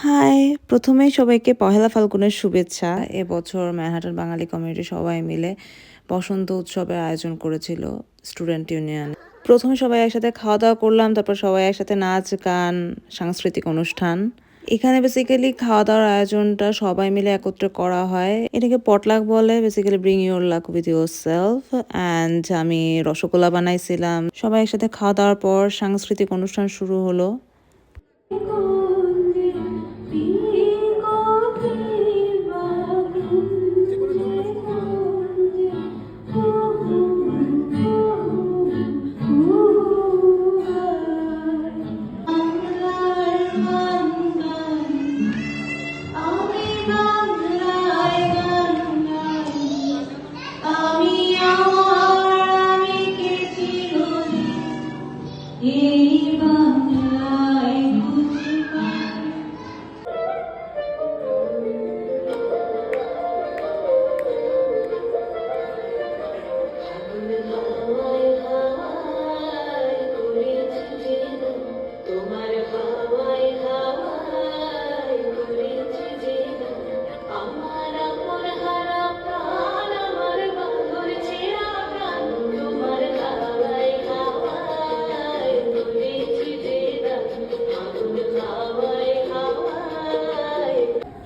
High! ১ম এই সবাইকে পহেলা ফাল্গুনের শুভেচ্ছা। এবছর ম্যানহাটন বাঙালি কমিউনিটি সবাই মিলে বসন্ত উৎসবের আয়োজন করেছিল স্টুডেন্ট ইউনিয়ন। ১ম এ সবাই একসাথে খাওয়া-দাওয়া করলাম, তারপর সবাই একসাথে নাচ, গান, সাংস্কৃতিক অনুষ্ঠান। এখানে বেসিক্যালি খাওয়া-দাওয়ার আয়োজনটা সবাই মিলে একত্রে করা হয়। এটাকে পটলাক বলে। Basically bring your lakh with yourself and আমি রসগোল্লা বানাইছিলাম। সবাই একসাথে খাওয়া-দাওয়ার পর সাংস্কৃতিক অনুষ্ঠান শুরু হলো।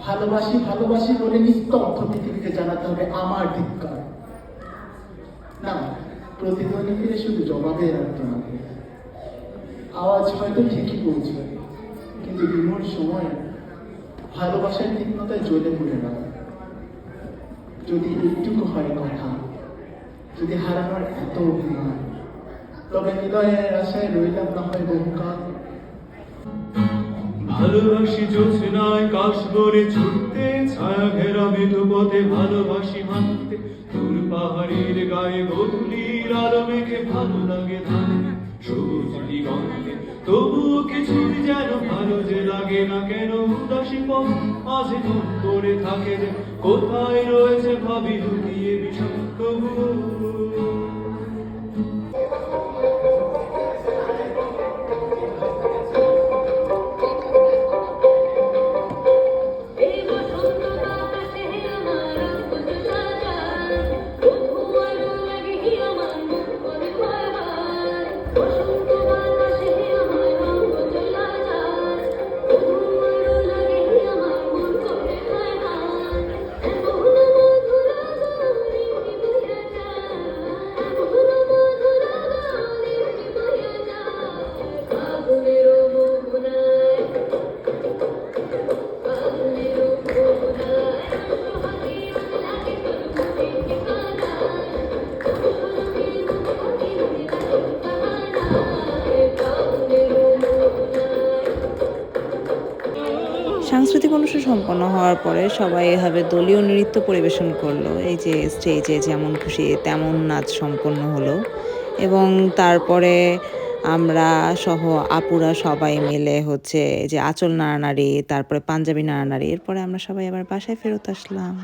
ভালোবাসি ভালোবাসি বলে নিস্তব্ধ পৃথিবীকে জানাতে হবে আমার ধিক্কার। না, প্রতিধ্বনি ফিরে শুধু জবাবের আর্তনাদ। আওয়াজ হয়তো ঠিকই পৌঁছবে, কিন্তু বিমূঢ় সময় ভালোবাসার তীক্ষ্ণতায় জ্বলে পড়ে না। যদি এইটুকু হয় কথা, যদি হারানোর এত অভিমান, তবে হৃদয়ের আশায় রইলাম না হয় বহুকাল। ভালোবাসি জোছনায় কাশ বনে ছুটতে, ছায়া ঘেরা মৃদু পথে ভালোবাসি হাঁটতে, দূর পাহাড়ের গায়ে গধূলির আলো মেঘে ভালো লাগে থাকতে, সবুজ দিগন্তে তবুও কিছুই যেন ভালো যে লাগে না কেন। উদাসী পথ মাঝে মন করে থাকে যে কোথায় রয়েছে ভাবি লুকিয়ে বিষয় তবুও। সাংস্কৃতিক অনুষ্ঠান সম্পন্ন হওয়ার পরে সবাই এভাবে দলীয় নৃত্য পরিবেশন করলো। এই যে স্টেজে যেমন খুশি তেমন নাচ সম্পন্ন হলো এবং তারপরে আমরা সহ আপুরা সবাই মিলে হচ্ছে যে আঁচল নাড়ানাড়ি, তারপরে পাঞ্জাবি নাড়ানাড়ি, এরপরে আমরা সবাই আবার বাসায় ফেরত আসলাম।